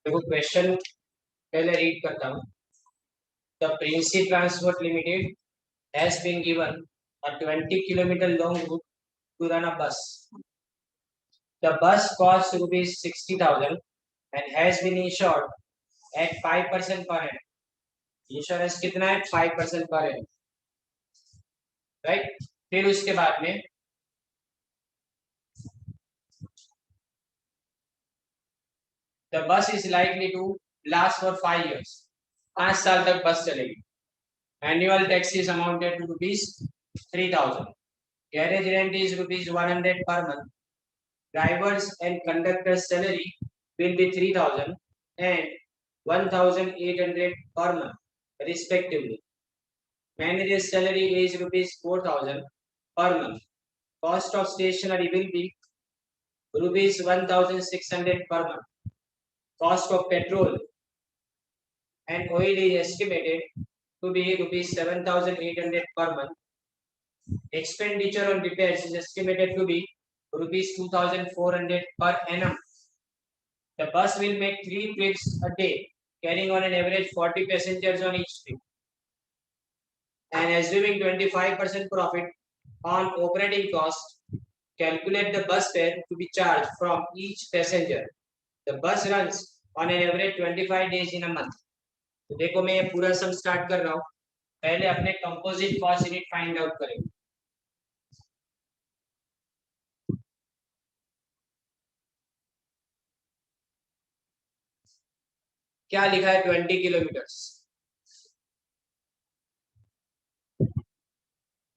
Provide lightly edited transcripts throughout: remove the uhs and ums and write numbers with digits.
देखो क्वेश्चन पहले रीड करता हूँ. The Princy transport limited has been given a 20 kilometer long route to run a bus. The bus costs rupees 60,000 and has been insured at 5% per annum. Insurance कितना है? 5% पर annum. Right. फिर उसके बाद में the bus is likely to last for 5 years. 5 साल तक बस चलेगी. Annual tax is amounted to rupees 3,000. Carriage rent is rupees 100 per month. Drivers and conductors salary will be 3,000 and 1,800 per month respectively. Manager's salary is rupees 4,000 per month. Cost of stationery will be rupees 1,600 per month. Cost of petrol and oil is estimated to be rupees 7,800 per month. Expenditure on repairs is estimated to be rupees 2,400 per annum. The bus will make 3 trips a day, carrying on an average 40 passengers on each trip. And assuming 25% profit on operating cost, calculate the bus fare to be charged from each passenger. The bus runs on an average 25 days in a month. तो देखो मैं ये पूरा सम start कर रहा हूँ. पहले अपने composite cost unit find out करेंगे. क्या लिखा है? 20 किलोमीटर्स,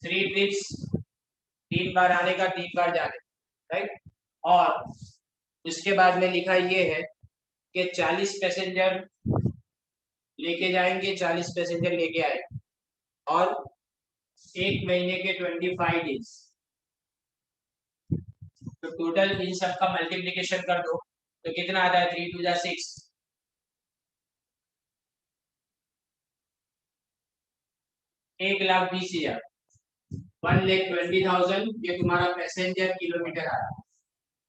3 ट्रिप्स, 3 बार आने का 3 बार जाने, राइट. और उसके बाद में लिखा ये है कि 40 पैसेंजर लेके जाएंगे, 40 पैसेंजर लेके आएंगे और 1 महीने के 25 डेज. तो टोटल इन सब का मल्टीप्लिकेशन कर दो तो कितना आता है? 3 2 जा 6. 1,20,000, 1,20,000. ये तुम्हारा पैसेंजर किलोमीटर आया.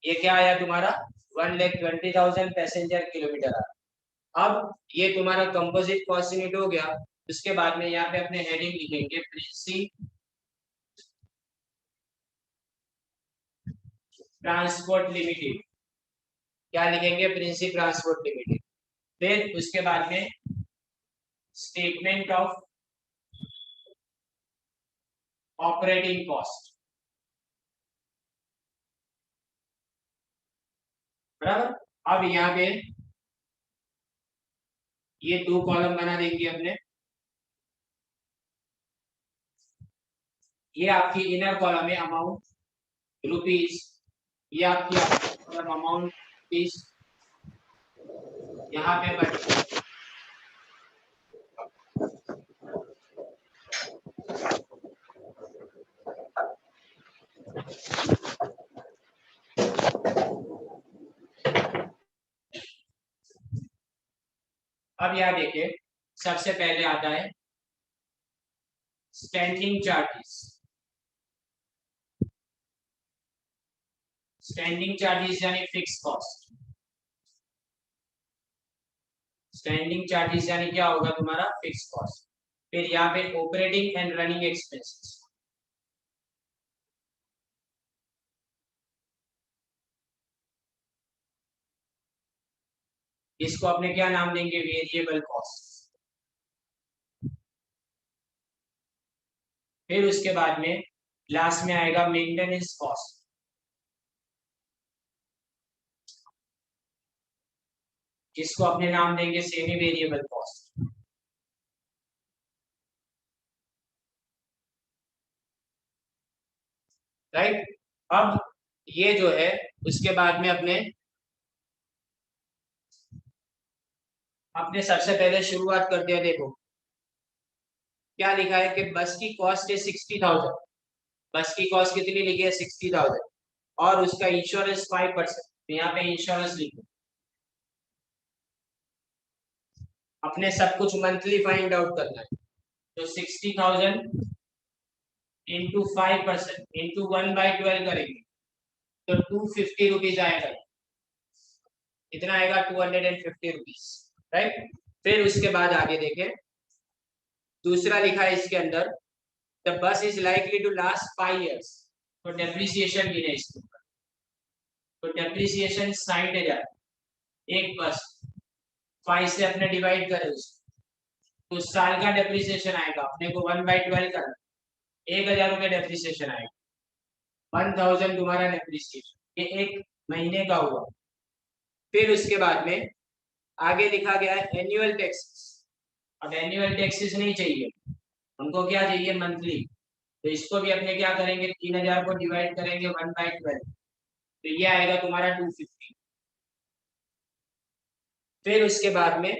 ये क्या आया तुम्हारा? 1,20,000 पैसेंजर किलोमीटर आया. अब ये तुम्हारा कंपोजिट कॉस्ट यूनिट हो गया. उसके बाद में यहाँ पे अपने हेडिंग लिखेंगे प्रिंसी ट्रांसपोर्ट लिमिटेड. क्या लिखेंगे? Princy transport limited. फिर उसके बाद में स्टेटमेंट ऑफ ऑपरेटिंग कॉस्ट. बराबर. अब यहाँ पे ये 2 कॉलम बना देंगे अपने. ये आपकी इनर कॉलम है अमाउंट रुपीस. ये आपकी अमाउंट रुपीस. यहाँ पे बच अब यहाँ देखिए सबसे पहले आता है स्टैंडिंग चार्जेस. स्टैंडिंग चार्जेस यानी फिक्स कॉस्ट. स्टैंडिंग चार्जेस यानी क्या होगा तुम्हारा? Fix cost. फिर यहाँ पे ऑपरेटिंग एंड रनिंग एक्सपेंसेस. इसको अपने क्या नाम देंगे? Variable cost. फिर उसके बाद में लास्ट में आएगा मेंटेनेंस कॉस्ट. इसको अपने नाम देंगे सेमी वेरिएबल कॉस्ट. राइट. अब ये जो है उसके बाद में अपने सबसे पहले शुरुआत करते हैं. देखो क्या लिखा है कि बस की कॉस्ट है 60,000. बस की कॉस्ट कितनी लिखी है? 60,000 और उसका इंश्योरेंस 5%. तो यहाँ पे इंश्योरेंस लिखो. अपने सब कुछ मंथली फाइंड आउट करना है. तो 60,000 इंटू 5% इंटू 1/12 करेंगे तो 250 रुपीज आएगा. इतना आएगा 250 रुपीज, राइट। फिर उसके बाद आगे देखें, दूसरा लिखा है इसके अंदर, the bus is likely to last 5 years, तो डेप्रिसिएशन गिने इसके ऊपर, तो डेप्रिसिएशन 60,000, एक बस 5 से अपने डिवाइड करें उसको, तो साल का डेप्रिसिएशन आएगा अपने को 1/12 करना, 1,000 रुपये डेप्रिसिएशन आएगा, 1000 तुम्हारा डेप्रिसिएशन, ये एक महीने का हुआ। फिर उसके बाद में आगे लिखा गया है एनुअल टैक्सेस। अब एनुअल टैक्सेस नहीं चाहिए उनको, क्या चाहिए, मंथली, तो इसको भी अपने क्या करेंगे, 3000 को डिवाइड करेंगे 1/12, तो ये आएगा तुम्हारा 250। फिर उसके बाद में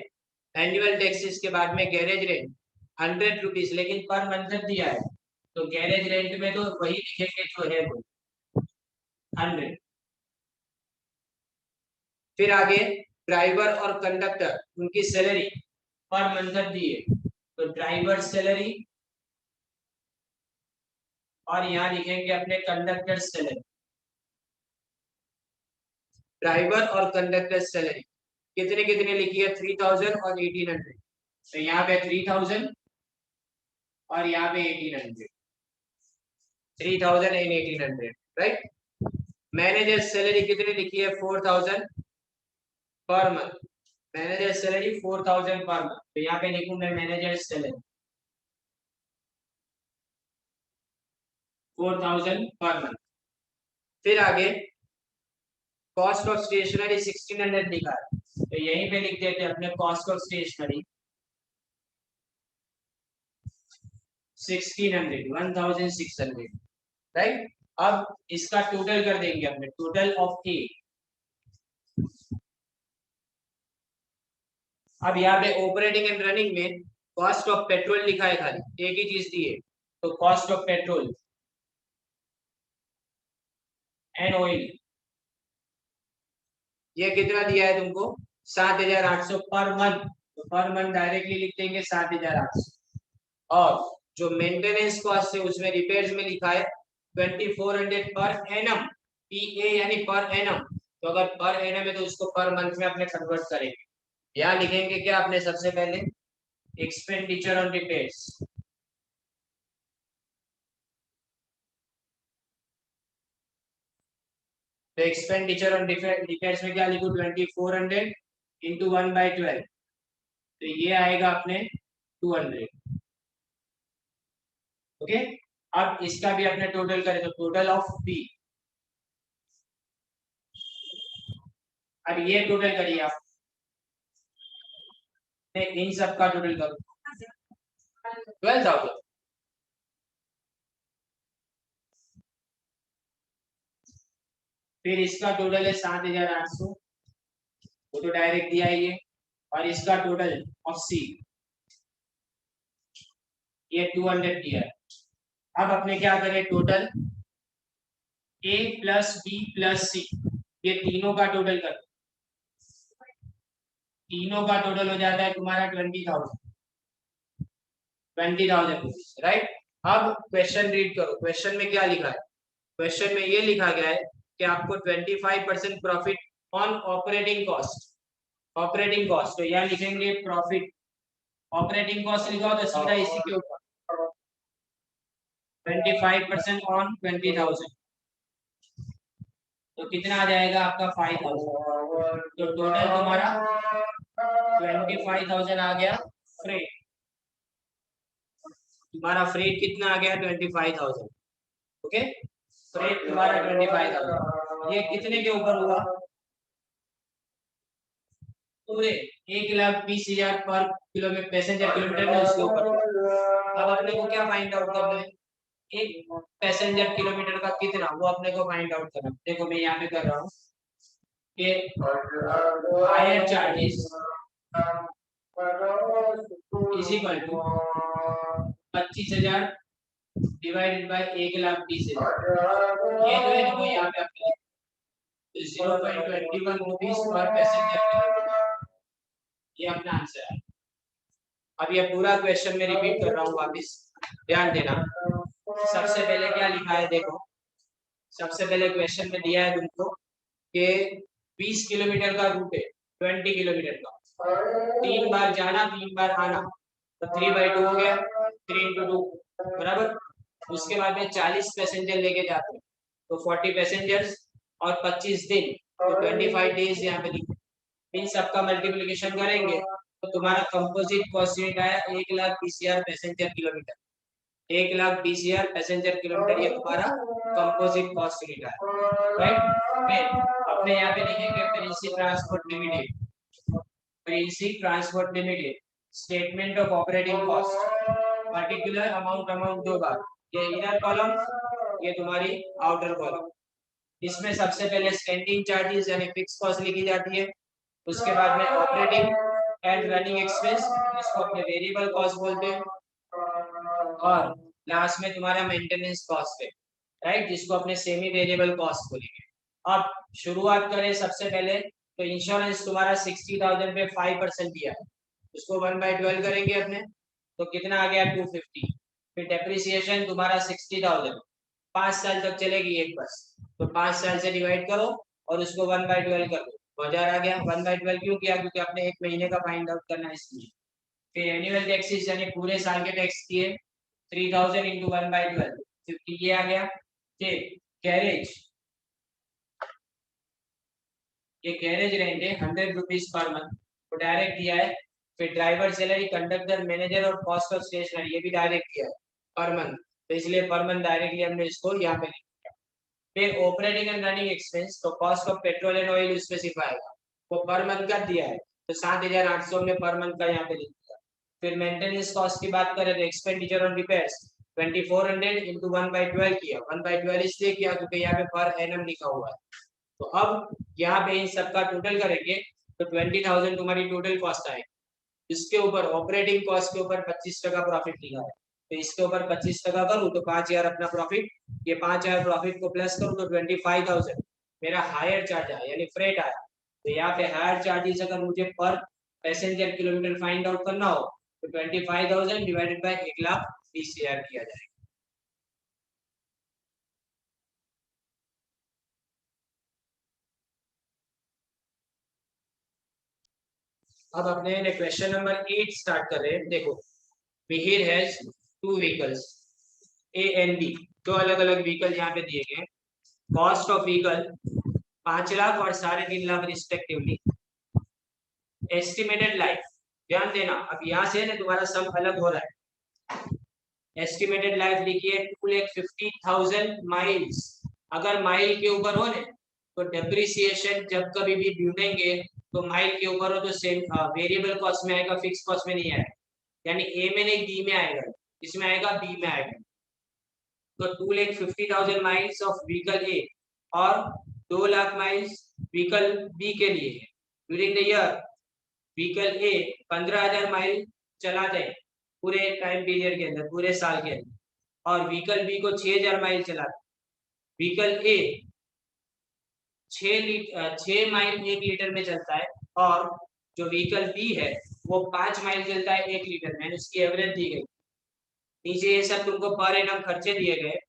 एनुअल टैक्सेस के बाद में गैरेज रेंट 100 रुपीज, लेकिन पर मंथ दिया है, तो गैरेज रेंट में तो वही लिखेंगे जो है वो 100। फिर आगे ड्राइवर और कंडक्टर उनकी सैलरी पर मंथ दी है, तो ड्राइवर सैलरी, और यहाँ लिखेंगे अपने कंडक्टर सैलरी। ड्राइवर और कंडक्टर सैलरी कितने कितने लिखी है, 3000 और 1800, तो यहाँ पे 3000 और यहाँ पे 1800, 3000 एंड 1800, राइट। मैनेजर सैलरी कितनी लिखी है, 4000 per month, manager salary 4000 per month, तो यहाँ पे लिखूं मैं मैनेजर सैलरी 4000 पर मंथ। फिर आगे कॉस्ट ऑफ स्टेशनरी 1600 लिखा है, तो यहीं पे लिख देते हैं अपने कॉस्ट ऑफ स्टेशनरी 1600, राइट। अब इसका टोटल कर देंगे अपने, टोटल ऑफ ए। अब यहाँ पे ऑपरेटिंग एंड रनिंग में कॉस्ट ऑफ पेट्रोल लिखा है, खाली एक ही चीज दी है, तो cost of petrol and oil, ये कितना दिया है तुमको, 7800 पर मंथ, तो पर मंथ डायरेक्टली लिख देंगे 7800। और जो मेंटेनेंस कॉस्ट है उसमें रिपेयर्स में लिखा है 2400 पर एनम, पीए यानी पर एनम, तो अगर पर एनम है तो उसको पर मंथ में अपने कन्वर्ट करेंगे। यहाँ लिखेंगे क्या आपने, सबसे पहले एक्सपेंडिचर ऑन रिपेयर्स, तो एक्सपेंडिचर ऑन रिपेयर्स में क्या लिखूं, 2400 इंटू 1/12, तो ये आएगा अपने 200, ओके। अब इसका भी अपने टोटल करें, तो टोटल ऑफ पी, अब ये टोटल करिए आप, इन सब का टोटल करो 12,000। फिर इसका टोटल है 7800, वो तो डायरेक्ट दिया ही है, और इसका टोटल ऑफ सी ये 200 दिया है। अब अपने क्या करें, total A plus B plus सी, ये तीनों का टोटल कर, तीनों का टोटल हो जाता है तुम्हारा 20,000 रुपीज, राइट। अब क्वेश्चन रीड करो, क्वेश्चन में क्या लिखा है, क्वेश्चन में ये लिखा गया है कि आपको 25% profit on operating cost, operating cost, तो यहाँ लिखेंगे प्रॉफिट, ऑपरेटिंग कॉस्ट लिखा हो तो सीधा इसी के ऊपर 25% ऑन 20,000, तो कितना आ जाएगा आपका 5,000, तो टोटल तुम्हारा 25,000 आ गया फ्रेट, तुम्हारा फ्रेट कितना आ गया, 25,000, ओके। फ्रेट तुम्हारा 25,000, ये कितने के ऊपर हुआ, तो 1,20,000 पर किलोमीटर, पैसेंजर किलोमीटर में उसके ऊपर। अब अपने को क्या फाइंड आउट करना है, एक पैसेंजर किलोमीटर का कितना, वो अपने को फाइंड आउट करना। देखो मैं यहाँ पे कर रहा हूँ कि हायर चार्जेस इसी पर 25,000 डिवाइडेड बाय 1,20,000, ये जो है देखो यहाँ पे आपके 0.21 रुपीज पर पैसेंजर किलोमीटर, ये अपना आंसर है। अब ये पूरा क्वेश्चन में रिपीट कर रहा हूँ वापस, ध्यान देना। सबसे पहले क्या लिखा है, देखो सबसे पहले क्वेश्चन में दिया है तुमको कि 20 किलोमीटर का रूट है, 20 किलोमीटर का, 3 बार जाना 3 बार आना, तो 3/2 हो गया, 3 × 2 बराबर। उसके बाद में 40 पैसेंजर लेके जाते हैं तो 40 पैसेंजर्स और 25 दिन तो 25 डेज यहाँ पे लिखे। इन सबका मल्टीप्लिकेशन करेंगे तो तुम्हारा कंपोजिट कॉस्ट यूनिट आया 1,20,000 पैसेंजर किलोमीटर। 1,20,000 पैसेंजर किलोमीटर ये तुम्हारा कंपोजिट कॉस्ट यूनिट आया, राइट। फिर अपने यहाँ पे लिखेंगे Princy transport limited, Princy transport limited statement of operating cost, particular amount दो बार, ये इनर कॉलम, ये तुम्हारी आउटर कॉलम। इसमें सबसे पहले स्टैंडिंग चार्जेस यानी फिक्स कॉस्ट लिखी जाती है, उसके बाद में ऑपरेटिंग एंड रनिंग एक्सपेंस जिसको अपने वेरिएबल कॉस्ट बोलते हैं, और लास्ट में तुम्हारा मेंटेनेंस कॉस्ट है, राइट, जिसको अपने सेमी वेरिएबल कॉस्ट बोलेंगे। अब शुरुआत करें सबसे पहले तो इंश्योरेंस तुम्हारा 60,000 पे 5% दिया है, उसको 1/12 करेंगे अपने तो कितना आ गया 250। फिर डेप्रिसिएशन तुम्हारा 60,000, 5 साल तक चलेगी एक बस, तो 5 साल से डिवाइड करो और उसको 1/12 कर दो, 2000 आ गया। 1/12 क्यों किया, क्योंकि आपने एक महीने का फाइंड आउट करना है इसलिए। फिर एनुअल टैक्सेस यानी पूरे साल के टैक्स किए 3000 इंटू 1/12, 50 ये आ गया। फिर कैरेज, ये कैरेज रेंट है 100 रुपीज पर मंथ, वो डायरेक्ट दिया है। फिर ड्राइवर सैलरी, कंडक्टर, मैनेजर और कॉस्ट ऑफ स्टेशनरी ये भी डायरेक्ट दिया है पर मंथ, तो इसलिए पर मंथ डायरेक्टली हमने इसको यहाँ पे लिखा। फिर ऑपरेटिंग एंड रनिंग एक्सपेंस, तो cost of petrol and oil specify आएगा, वो पर मंथ का दिया है तो 7,800 हमने पर मंथ का यहाँ पे लिख दिया। फिर मेंटेनेंस कॉस्ट की बात करें तो एक्सपेंडिचर ऑन रिपेयर्स 2400 इंटू 1/12 किया, 1/12 इसलिए किया क्योंकि यहाँ पे पर एनम लिखा हुआ है। तो अब यहाँ पे इन सबका टोटल करेंगे तो 20,000 तुम्हारी टोटल कॉस्ट आएगी। इसके ऊपर ऑपरेटिंग कॉस्ट के ऊपर 25% प्रॉफिट लिखा है, तो इसके ऊपर 25% करूँ तो 5,000 अपना प्रॉफिट, ये 5,000 प्रॉफिट को प्लस करूँ तो 25,000 मेरा हायर चार्ज आया यानी फ्रेट आया। तो यहाँ पे हायर चार्जेस अगर मुझे पर पैसेंजर किलोमीटर फाइंड आउट करना हो तो 25,000 डिवाइडेड बाय 1,20,000 किया जाएगा। अब अपने क्वेश्चन नंबर 8 स्टार्ट कर रहे हैं। देखो, Mihir has 2 vehicles A and B, दो अलग अलग व्हीकल यहाँ पे दिए गए। कॉस्ट ऑफ व्हीकल 5 लाख और 3.5 लाख रिस्पेक्टिवली। एस्टिमेटेड लाइफ, ध्यान देना अब यहाँ से ना तुम्हारा सम अलग हो रहा है। एस्टिमेटेड लाइफ लिखिए 2,50,000 माइल्स, अगर माइल के ऊपर हो ना तो डेप्रिसिएशन जब कभी भी ढूंढेंगे तो माइल के ऊपर हो तो सेम वेरिएबल कॉस्ट में आएगा, फिक्स कॉस्ट में नहीं आएगा, यानी ए में नहीं बी में आएगा, इसमें आएगा बी में आएगा। तो 2,50,000 माइल्स ऑफ व्हीकल ए और 2 लाख माइल्स व्हीकल बी के लिए है। During the year vehicle A 15,000 mile चला जाए पूरे टाइम पीरियड के अंदर, पूरे साल के अंदर, और व्हीकल बी को 6,000 माइल चला। व्हीकल ए 6 माइल 1 लीटर में चलता है और जो व्हीकल बी है वो 5 माइल चलता है 1 लीटर में, उसकी एवरेज दी गई। नीचे ये सब तुमको पर एनम खर्चे दिए गए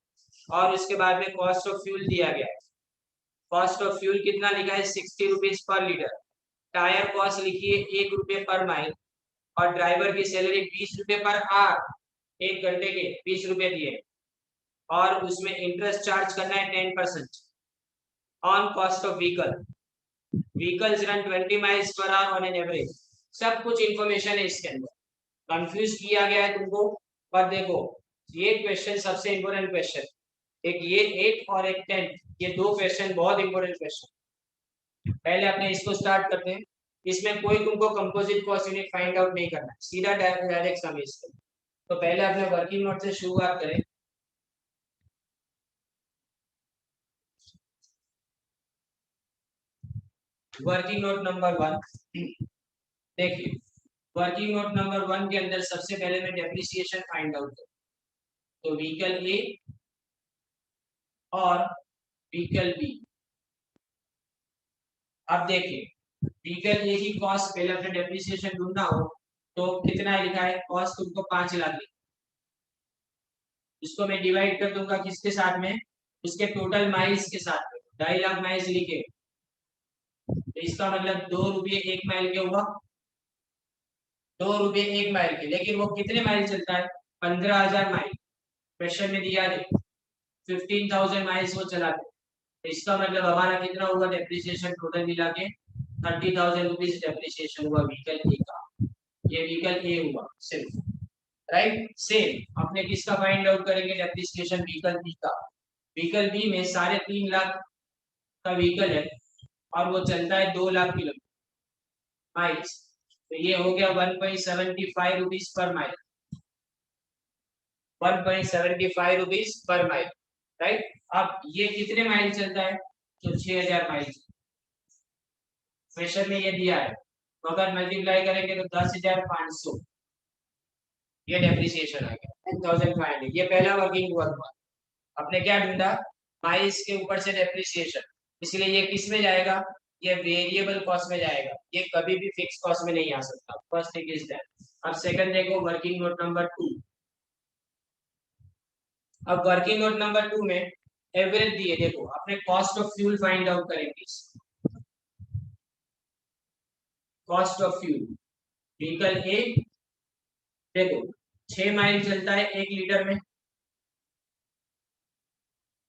और उसके बाद में कॉस्ट ऑफ फ्यूल दिया गया है। कॉस्ट ऑफ फ्यूल कितना लिखा है 60 rupees per litre. Tyre cost लिखिए 1 रुपये पर माइल और ड्राइवर की सैलरी 20 रुपये पर आवर, 1 घंटे के 20 रुपये दिए और उसमें इंटरेस्ट चार्ज करना है 10% on cost of vehicle. Vehicles run 20 miles per hour on an average. सब कुछ इंफॉर्मेशन है इसके अंदर, कंफ्यूज किया गया है तुमको। पर देखो ये क्वेश्चन सबसे इंपॉर्टेंट क्वेश्चन, एक ये 8 और एक 10, ये 2 क्वेश्चन बहुत इंपॉर्टेंट क्वेश्चन। पहले अपने इसको स्टार्ट करते हैं। इसमें कोई तुमको composite cost unit find out नहीं करना, सीधा डायरेक्ट सम इसका। तो पहले अपने वर्किंग नोट से शुरुआत करें। वर्किंग नोट नंबर 1 देखिए, वर्किंग नोट नंबर 1 के अंदर सबसे पहले मैं डेप्रिसिएशन फाइंड आउट करूं तो व्हीकल ए और व्हीकल बी। अब देखिए व्हीकल ए की कॉस्ट पहले अपने डेप्रिसिएशन ढूंढना हो तो कितना लिखा है, कॉस्ट तुमको 5 लाख लिखा, इसको मैं डिवाइड कर दूंगा किसके साथ में, उसके टोटल माइल्स के साथ में, 2.5 लाख माइल्स लिखे तो इसका मतलब 2 रुपये 1 माइल के हुआ, 2 रुपये 1 माइल के, लेकिन वो कितने माइल चलता है? 15,000 माइल। क्वेश्चन में दिया है 15,000 माइल्स वो चलाते। तो इसका मतलब हमारा कितना हुआ डेप्रिसिएशन टोटल मिला के? 30,000 रुपीज डेप्रिसिएशन हुआ व्हीकल ए का। ये व्हीकल ए हुआ सिर्फ, राइट। सेम अपने किसका फाइंड आउट करेंगे डेप्रिसिएशन? व्हीकल बी का। व्हीकल बी में 3.5 लाख का व्हीकल है और वो चलता है 2 लाख माइल्स। तो ये हो गया 1.75 rupees per mile, 1.75 rupees per mile, right. अब ये कितने माइल चलता है? तो 6,000 माइल। क्वेश्चन में ये दिया है, तो अगर मल्टीप्लाई करेंगे तो 10,500 ये डेप्रिसिएशन आ गया 10,500। ये पहला वर्किंग वर्क हुआ। आपने क्या ढूंढा? माइल्स के ऊपर से डेप्रिसिएशन, इसलिए ये किस में जाएगा? ये वेरिएबल कॉस्ट में जाएगा, ये कभी भी फिक्स कॉस्ट में नहीं आ सकता। First thing is that. अब सेकंड देखो वर्किंग नोट नंबर 2। अब वर्किंग नोट नंबर 2 में एवरेज दिए, देखो अपने cost of fuel find out करेंगे। Cost of fuel vehicle a, देखो 6 माइल चलता है 1 लीटर में,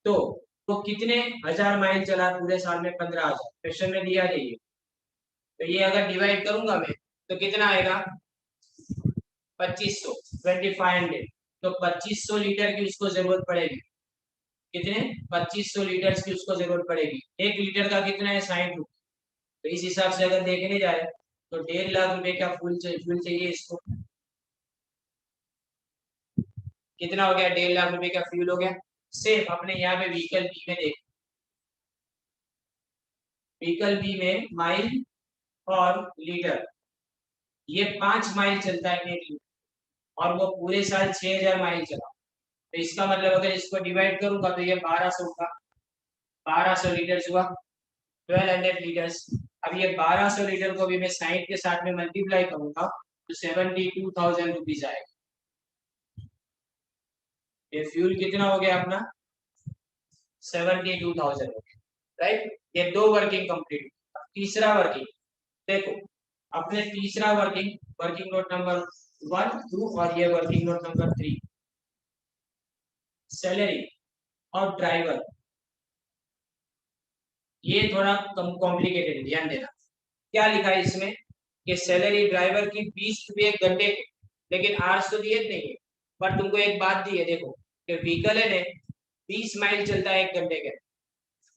तो वो कितने हजार माइल चला पूरे साल में? 15,000। क्वेश्चन में दिया जाइए, तो ये अगर डिवाइड करूंगा मैं तो कितना आएगा? 2500, 2500। तो 2500 लीटर की उसको जरूरत पड़ेगी। कितने? 2500 लीटर की उसको जरूरत पड़ेगी। 1 लीटर का कितना है? 60 रुपये। तो इस हिसाब से अगर देखने जाए तो 1.5 लाख रुपए का फ्यूल चाहिए इसको। कितना हो गया? 1.5 लाख रुपए का फ्यूल हो गया। सेम अपने यहाँ पे व्हीकल बी में देख, व्हीकल बी में माइल और लीटर, ये 5 माइल चलता है 1 लीटर और वो पूरे साल 6,000 माइल चला। तो इसका मतलब अगर इसको डिवाइड करूंगा तो ये 1200 का, 1200 लीटर हुआ, 1200 लीटर्स। अब ये 1200 लीटर को भी मैं 60 के साथ में मल्टीप्लाई करूंगा तो 72,000 रुपीज आएगा। ये फ्यूल कितना हो गया अपना? 72,000 हो गया, राइट। ये 2 वर्किंग कंप्लीट। तीसरा वर्किंग देखो, अपने तीसरा वर्किंग, वर्किंग नोट नंबर 1, 2 और ये वर्किंग नोट नंबर 3, सैलरी और ड्राइवर। ये थोड़ा कम कॉम्प्लिकेटेड है, ध्यान देना। क्या लिखा है इसमें कि सैलरी ड्राइवर की 20 रुपये 1 घंटे के, लेकिन आवर्स तो दिए नहीं है। पर तुमको एक बात दी है, देखो कि व्हीकल है 20 माइल चलता है 1 घंटे के,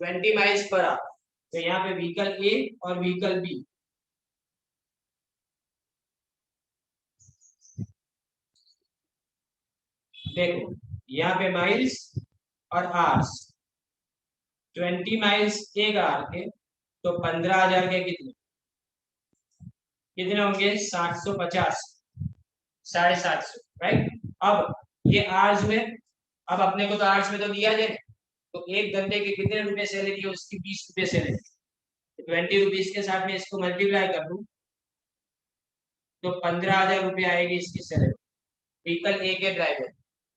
20 माइल्स पर आवर। तो यहाँ पे व्हीकल ए और व्हीकल बी, देखो यहाँ पे माइल्स और आवर्स, 20 माइल्स 1 आवर के, तो 15,000 के कितने कितने होंगे? 750, 750, राइट। अब ये आवर्स में, अब अपने को तो आवर्स में तो दिया जाए, तो 1 घंटे के कितने रुपए सैलरी है उसकी? 20 रुपये सैलरी। 20 रुपीज के साथ में इसको मल्टीप्लाई कर दूं तो 15,000 रुपये आएगी इसकी सैलरी, व्हीकल ए के ड्राइवर।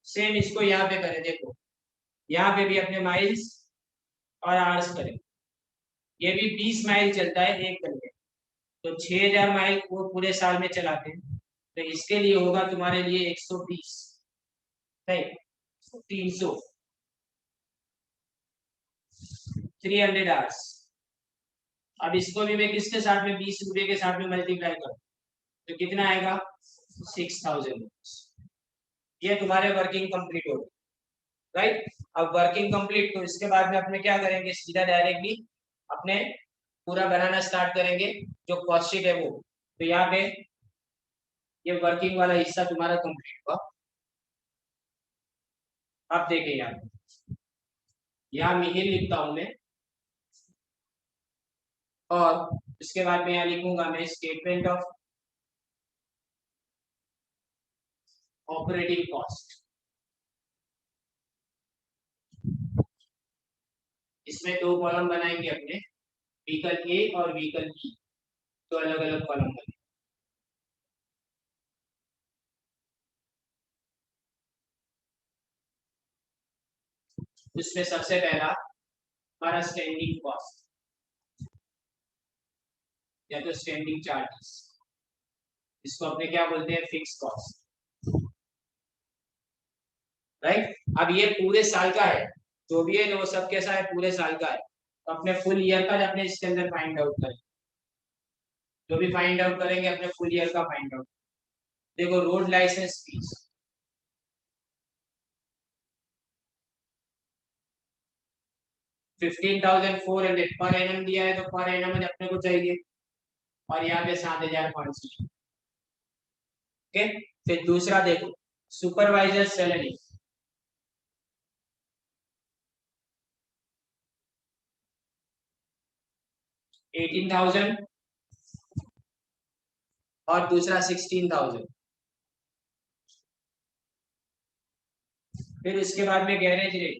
सेम इसको यहाँ पे करें, देखो यहाँ पे भी अपने माइल्स और आवर्स करें। ये भी 20 माइल चलता है 1 घंटे, तो 6,000 माइल वो पूरे साल में चलाते हैं। तो इसके लिए होगा तुम्हारे लिए 120, नहीं 300, 300 आवर्स। अब इसको भी मैं किसके साथ में? 20 रुपये के साथ में मल्टीप्लाई करूँ तो कितना आएगा? 6,000। ये तुम्हारे वर्किंग कंप्लीट हो गई, राइट। अब वर्किंग कंप्लीट, तो इसके बाद में अपने क्या करेंगे? सीधा डायरेक्टली अपने पूरा बनाना स्टार्ट करेंगे जो कॉस्ट शीट है वो। तो यहाँ पे ये वर्किंग वाला हिस्सा तुम्हारा कंप्लीट हुआ। अब देखें यहाँ मिहिर लिखता हूं मैं, और इसके बाद में यहाँ लिखूंगा मैं स्टेटमेंट ऑफ ऑपरेटिंग कॉस्ट। इसमें 2 कॉलम बनाएंगे अपने, व्हीकल ए और व्हीकल बी, तो अलग अलग कॉलम बने। उसमें सबसे पहला हमारा स्टैंडिंग कॉस्ट। या तो स्टैंडिंग चार्जेस, इसको अपने क्या बोलते हैं, फिक्स कॉस्ट, राइट। अब ये पूरे साल का है, जो भी है वो सब कैसा है, पूरे साल का है। तो अपने फुल ईयर का अपने इसके अंदर फाइंड आउट करें, जो भी फाइंड आउट करेंगे अपने फुल ईयर का फाइंड आउट। देखो road license fees 15,400 per annum दिया है, तो पर एनम अपने को चाहिए, और यहाँ पे 7,500। ओके, फिर दूसरा देखो सुपरवाइजर सैलरी 18,000 और दूसरा 16,000। फिर उसके बाद में गैरेज रेट,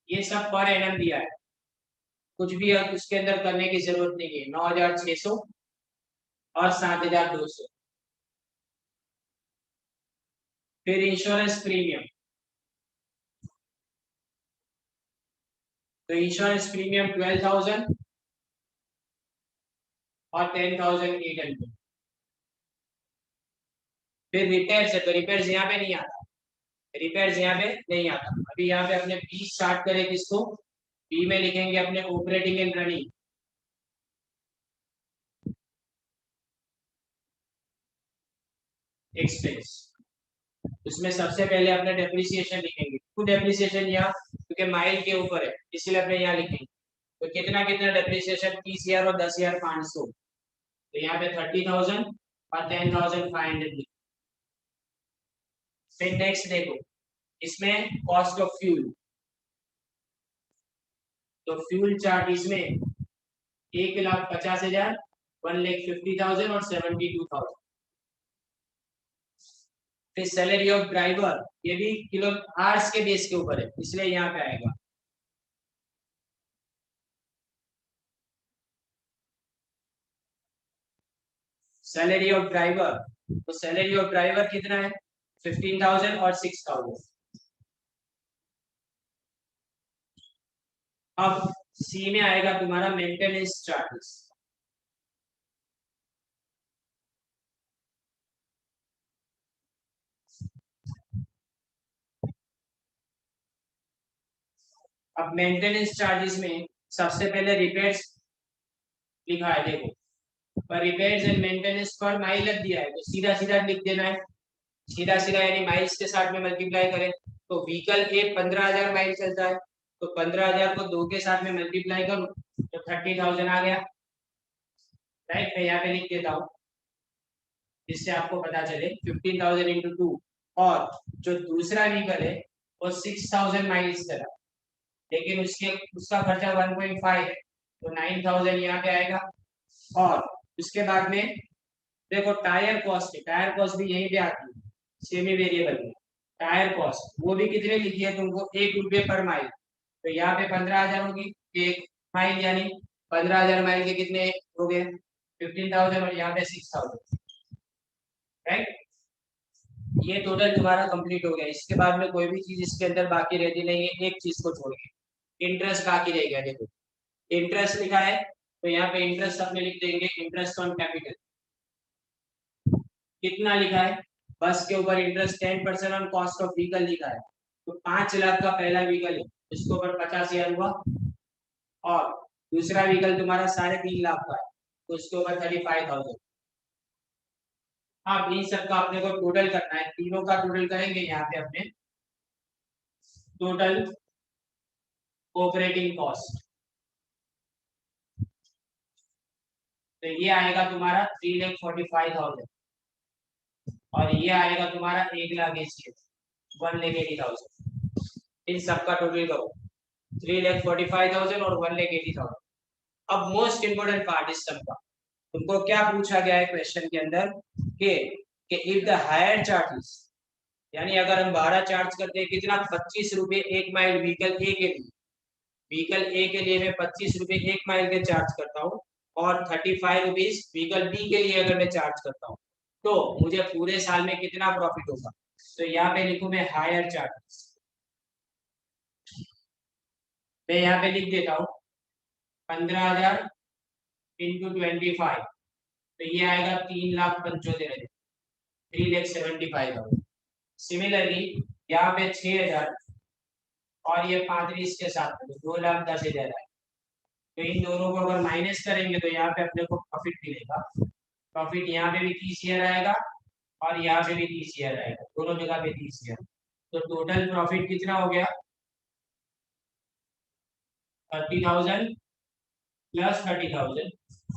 ये सब पर एनम दिया है, कुछ भी अब उसके अंदर करने की जरूरत नहीं है। 9,600 और 7,200। फिर इंश्योरेंस प्रीमियम, तो इंश्योरेंस प्रीमियम 12,000 और 10,800। फिर रिपेयर्स है, तो रिपेयर्स यहाँ पे नहीं आता, रिपेयर्स यहाँ पे नहीं आता। अभी यहाँ पे अपने बी स्टार्ट करें, किसको, बी में लिखेंगे अपने ऑपरेटिंग एंड रनिंग एक्सपेंस। उसमें सबसे पहले अपने डेप्रिसिएशन लिखेंगे, क्यों डेप्रिसिएशन यहाँ, क्योंकि माइल के ऊपर है, इसलिए अपने यहाँ लिखेंगे। तो कितना कितना डेप्रिसिएशन, 30,000 और 10,500। तो यहाँ पे 30,000 और 10,500। फिर नेक्स्ट देखो, इसमें कॉस्ट ऑफ फ्यूल, तो फ्यूल चार्ज इसमें 1,50,000, 1,50,000 और 72,000। फिर सैलरी ऑफ ड्राइवर, ये भी किलो आवर्स के बेस के ऊपर है, इसलिए यहाँ पे आएगा। सैलरी ऑफ ड्राइवर, तो सैलरी ऑफ ड्राइवर कितना है, 15,000 और 6,000। अब सी में आएगा तुम्हारा मेंटेनेंस चार्जेस, अब मेंटेनेंस चार्जेस में सबसे पहले रिपेयर्स लिखा है, देखो पर repairs and maintenance per mile दिया है, तो सीधा सीधा लिख देना है, सीधा सीधा यानी माइल्स के साथ में मल्टीप्लाई करें। तो व्हीकल ए 15,000 माइल चलता है, तो 15,000 को 2 के साथ में मल्टीप्लाई करूं तो 30,000 आ गया, राइट। मैं यहाँ पे लिख देता हूँ, जिससे आपको पता चले 15,000 इंटू 2। और जो दूसरा व्हीकल है वो 6,000 माइल्स चला, लेकिन उसके उसका खर्चा 1.5 है, तो 9,000 यहाँ पे आएगा। और उसके बाद में देखो टायर कॉस्ट है, टायर कॉस्ट भी यहीं पे आती है, सेमी वेरिएबल में। टायर कॉस्ट वो भी कितने लिखी है तुमको, 1 रुपये पर माइल, तो यहाँ पे 15,000 होगी 1 माइल, यानी 15,000 माइल के कितने हो गए, 15,000, और यहाँ पे 6,000, राइट। ये टोटल तुम्हारा कंप्लीट हो गया। इसके बाद में कोई भी चीज इसके अंदर बाकी रहती नहीं है, एक चीज को छोड़ के इंटरेस्ट बाकी रह गया। देखो इंटरेस्ट लिखा है, तो यहाँ पे इंटरेस्ट अपने लिख देंगे, इंटरेस्ट ऑन कैपिटल कितना लिखा है, बस के ऊपर interest 10% on cost of vehicle लिखा है, तो 5 लाख का पहला व्हीकल है, इसके ऊपर 50,000 हुआ। और दूसरा व्हीकल तुम्हारा 3.5 लाख का है, तो इसके ऊपर 35,000। हाँ, इन सब का अपने को टोटल करना है, तीनों का टोटल करेंगे यहाँ पे अपने, टोटल ऑपरेटिंग कॉस्ट, तो ये आएगा तुम्हारा 3,45,000, और ये आएगा तुम्हारा 1,80,000, 1,80,000। इन सब का टोटल करो, 3,45,000 और 1,80,000। अब मोस्ट इंपोर्टेंट पार्ट इस सब का, तुमको क्या पूछा गया है क्वेश्चन के अंदर, कि इफ द हायर चार्जेस, यानी अगर हम भाड़ा चार्ज करते हैं कितना, 25 रुपए 1 माइल व्हीकल ए के लिए, व्हीकल ए के लिए मैं 25 रुपए 1 माइल के चार्ज करता हूँ, और 35 रुपीज व्हीकल बी के लिए अगर मैं चार्ज करता हूँ, तो मुझे पूरे साल में कितना प्रॉफिट होगा। तो यहाँ पे लिखूं मैं हायर चार्जेस, मैं यहाँ पे लिख देता हूँ 15,000 इंटू 25, तो ये आएगा 3,75,000, 3,75,000। सिमिलरली यहाँ पे 6,000 और ये 35 के साथ में 2,10,000 है। तो इन दोनों को अगर माइनस करेंगे तो यहाँ पे अपने को प्रॉफिट मिलेगा। प्रॉफिट यहाँ पे भी 30,000 आएगा और यहाँ पे भी 30,000 आएगा, दोनों जगह पे 30,000। तो टोटल प्रॉफिट कितना हो गया? 30,000 प्लस 30,000,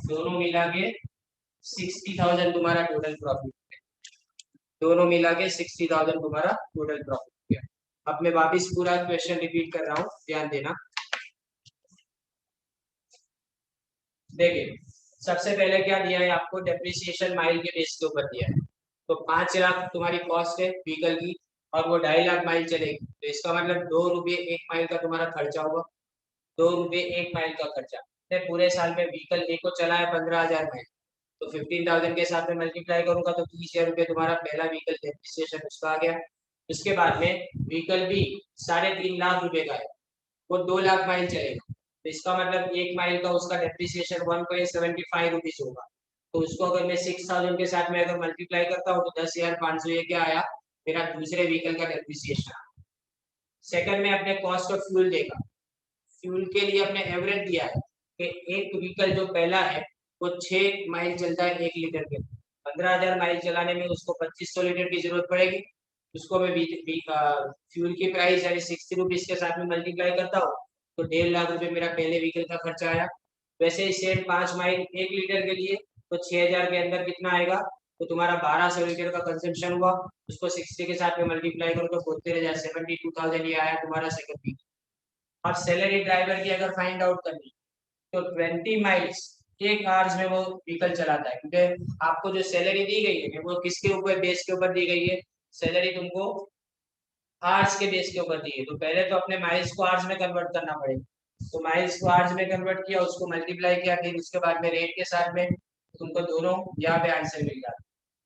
दोनों मिला के 60,000 तुम्हारा टोटल प्रॉफिट। दोनों मिला के 60,000 तुम्हारा टोटल प्रॉफिट है। अब मैं वापिस पूरा क्वेश्चन रिपीट कर रहा हूँ, ध्यान देना। देखिए, सबसे पहले क्या दिया है आपको? डेप्रिसिएशन माइल के बेस के ऊपर दिया है। तो 5 लाख तुम्हारी कॉस्ट है व्हीकल की और वो 2.5 लाख माइल चलेगी, तो इसका मतलब 2 रुपये 1 माइल का तुम्हारा खर्चा होगा। 2 रुपये 1 माइल का खर्चा। पूरे साल में व्हीकल एक को चला है 15,000 माइल, तो 15,000 के साथ में मल्टीप्लाई करूंगा तो 30,000 रुपये तुम्हारा पहला व्हीकल डेप्रिसिएशन उसका आ गया। उसके बाद में व्हीकल भी 3.5 लाख रुपए का है, वो 2 लाख माइल चलेगा, तो इसका मतलब 1 माइल का उसका डेप्रिसिएशन 1.75 रुपीज होगा। तो उसको अगर मैं 6,000 के साथ में अगर मल्टीप्लाई करता हूँ तो 10,500 ये क्या आया? मेरा दूसरे व्हीकल का डेप्रिसिएशन। सेकंड में अपने कॉस्ट ऑफ फ्यूल देगा। फ्यूल के लिए अपने एवरेज दिया है कि एक व्हीकल जो पहला है वो 6 माइल चलता है 1 लीटर के। 15,000 माइल चलाने में उसको 2500 लीटर की जरूरत पड़ेगी। उसको मैं फ्यूल की प्राइस यानी 60 रुपीज के साथ में मल्टीप्लाई करता हूँ तो 1.5 लाख रुपए मेरा पहले व्हीकल का खर्चा आया। वैसे ही सेम 5 माइल 1 लीटर के लिए तो 6,000 के अंदर कितना आएगा? तो तुम्हारा 1200 लीटर का कंजम्पशन हुआ, उसको 60 के साथ में मल्टीप्लाई करो तो 72,000 ये आया तुम्हारा सेकंड व्हीकल। अब सैलरी ड्राइवर की अगर फाइंड आउट करनी तो 20 माइल्स एक आवर्स में वो व्हीकल चलाता है, क्योंकि आपको जो सैलरी दी गई है वो किसके ऊपर बेस के ऊपर दी गई है? सैलरी तुमको आवर्स के बेस के ऊपर दी है, तो पहले तो अपने माइल्स को आवर्स में कन्वर्ट करना पड़ेगा। तो माइल्स को आवर्स में कन्वर्ट किया, उसको मल्टीप्लाई किया, फिर उसके बाद में रेट के साथ में तुमको दोनों यहाँ पे आंसर मिल जाता।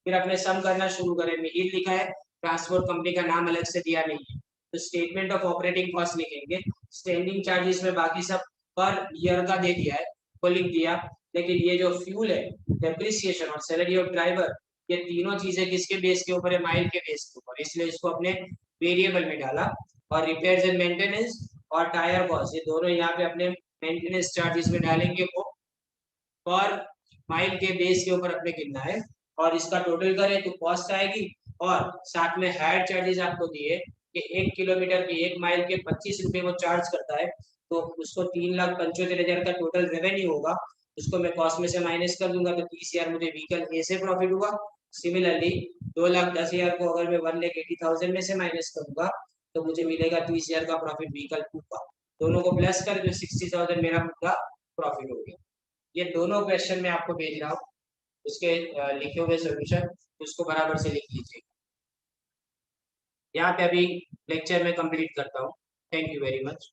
फिर अपने सम करना शुरू करें। मिडिल लिखा है, ट्रांसपोर्ट कंपनी का नाम अलग से दिया नहीं है, तो स्टेटमेंट ऑफ ऑपरेटिंग कॉस्ट लिखेंगे। स्टैंडिंग चार्जेस में बाकी सब पर ईयर का दे दिया है, वो लिख दिया। लेकिन ये जो फ्यूल है, डेप्रिसिएशन और सैलरी ऑफ ड्राइवर, ये तीनों चीजें किसके बेस के ऊपर है? माइल के बेस के ऊपर, इसलिए इसको अपने वेरिएबल में डाला। और रिपेयर्स एंड मेंटेनेंस और टायर कॉस्ट, ये दोनों यहाँ पे अपने मेंटेनेंस चार्जेस में डालेंगे, वो पर माइल के बेस के ऊपर अपने गिनना है। और इसका टोटल करें तो कॉस्ट आएगी और साथ में हायर चार्जेस आपको दिए कि 1 किलोमीटर की 1 माइल के 25 रुपए वो चार्ज करता है, तो उसको 3,75,000 का टोटल रेवेन्यू होगा। उसको मैं कॉस्ट में से माइनस कर दूंगा तो 30,000 मुझे व्हीकल ए से प्रॉफिट हुआ। सिमिलरली 2,10,000 को अगर मैं 1,80,000 में से माइनस करूंगा तो मुझे मिलेगा 30,000 का प्रॉफिट व्हीकल टू का। दोनों को प्लस कर जो 60,000 मेरा पूरा प्रॉफिट हो गया। ये दोनों क्वेश्चन मैं आपको भेज रहा हूँ, उसके लिखे हुए सोल्यूशन उसको बराबर से लिख लीजिए। यहाँ पे अभी लेक्चर में कंप्लीट करता हूँ। Thank you very much.